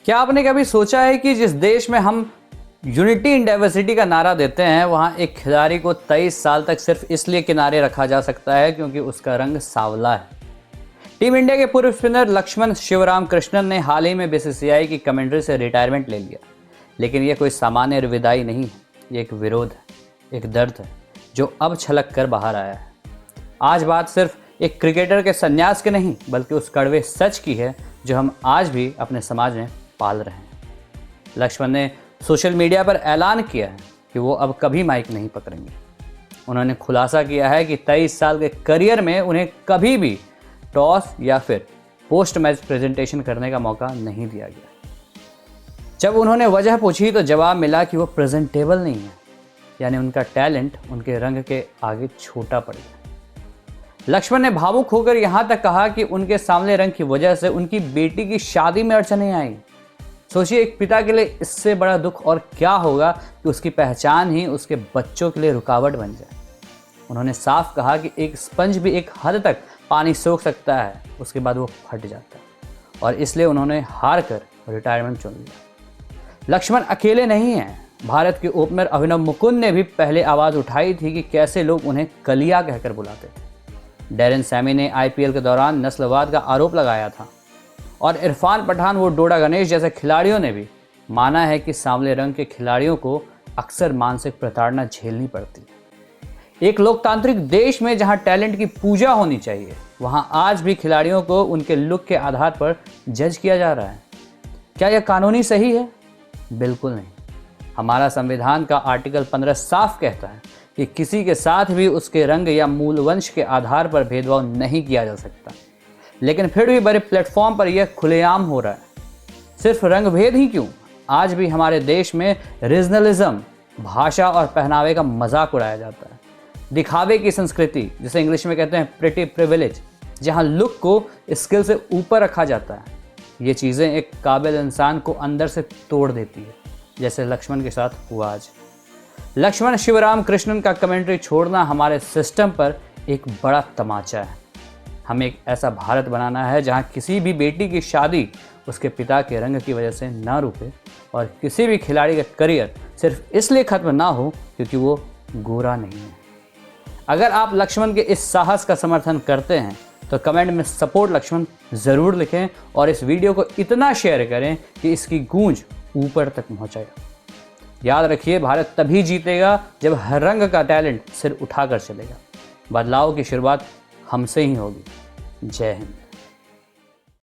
क्या आपने कभी सोचा है कि जिस देश में हम यूनिटी इन डाइवर्सिटी का नारा देते हैं, वहाँ एक खिलाड़ी को 23 साल तक सिर्फ इसलिए किनारे रखा जा सकता है क्योंकि उसका रंग सांवला है। टीम इंडिया के पूर्व स्पिनर लक्ष्मण शिवराम कृष्णन ने हाल ही में बीसीसीआई की कमेंट्री से रिटायरमेंट ले लिया। लेकिन यह कोई सामान्य विदाई नहीं है, ये एक विरोध है, एक दर्द है जो अब छलक कर बाहर आया है। आज बात सिर्फ एक क्रिकेटर के संन्यास के नहीं, बल्कि उस कड़वे सच की है जो हम आज भी अपने समाज में पाल रहे हैं। लक्ष्मण ने सोशल मीडिया पर ऐलान किया है कि वो अब कभी माइक नहीं पकड़ेंगे। उन्होंने खुलासा किया है कि 23 साल के करियर में उन्हें कभी भी टॉस या फिर पोस्ट मैच प्रेजेंटेशन करने का मौका नहीं दिया गया। जब उन्होंने वजह पूछी तो जवाब मिला कि वो प्रेजेंटेबल नहीं है, यानी उनका टैलेंट उनके रंग के आगे छोटा पड़ गया। लक्ष्मण ने भावुक होकर यहाँ तक कहा कि उनके सामने रंग की वजह से उनकी बेटी की शादी में अड़चनें आई। सोचिए, एक पिता के लिए इससे बड़ा दुख और क्या होगा कि उसकी पहचान ही उसके बच्चों के लिए रुकावट बन जाए। उन्होंने साफ कहा कि एक स्पंज भी एक हद तक पानी सोख सकता है, उसके बाद वो फट जाता है, और इसलिए उन्होंने हार कर रिटायरमेंट चुन लिया। लक्ष्मण अकेले नहीं हैं। भारत के ओपनर अभिनव मुकुंद ने भी पहले आवाज़ उठाई थी कि कैसे लोग उन्हें कलिया कहकर बुलाते थे। डैरेन सैमी ने आईपीएल के दौरान नस्लवाद का आरोप लगाया था, और इरफान पठान व डोडा गणेश जैसे खिलाड़ियों ने भी माना है कि सांवले रंग के खिलाड़ियों को अक्सर मानसिक प्रताड़ना झेलनी पड़ती है। एक लोकतांत्रिक देश में जहां टैलेंट की पूजा होनी चाहिए, वहां आज भी खिलाड़ियों को उनके लुक के आधार पर जज किया जा रहा है। क्या यह कानूनी सही है? बिल्कुल नहीं। हमारा संविधान का आर्टिकल 15 साफ कहता है कि किसी के साथ भी उसके रंग या मूल वंश के आधार पर भेदभाव नहीं किया जा सकता। लेकिन फिर भी बड़े प्लेटफॉर्म पर यह खुलेआम हो रहा है। सिर्फ रंग भेद ही क्यों, आज भी हमारे देश में रीजनलिज्म, भाषा और पहनावे का मजाक उड़ाया जाता है। दिखावे की संस्कृति, जिसे इंग्लिश में कहते हैं प्रिटी प्रिविलेज, जहां लुक को स्किल से ऊपर रखा जाता है। ये चीज़ें एक काबिल इंसान को अंदर से तोड़ देती है, जैसे लक्ष्मण के साथ हुआ आज। लक्ष्मण शिवराम कृष्णन का कमेंट्री छोड़ना हमारे सिस्टम पर एक बड़ा तमाचा है। हमें एक ऐसा भारत बनाना है जहां किसी भी बेटी की शादी उसके पिता के रंग की वजह से ना रुके, और किसी भी खिलाड़ी का करियर सिर्फ इसलिए खत्म ना हो क्योंकि वो गोरा नहीं है। अगर आप लक्ष्मण के इस साहस का समर्थन करते हैं तो कमेंट में सपोर्ट लक्ष्मण ज़रूर लिखें, और इस वीडियो को इतना शेयर करें कि इसकी गूंज ऊपर तक पहुँचाए। याद रखिए, भारत तभी जीतेगा जब हर रंग का टैलेंट सिर उठाकर चलेगा। बदलाव की शुरुआत हमसे ही होगी। जय हिंद।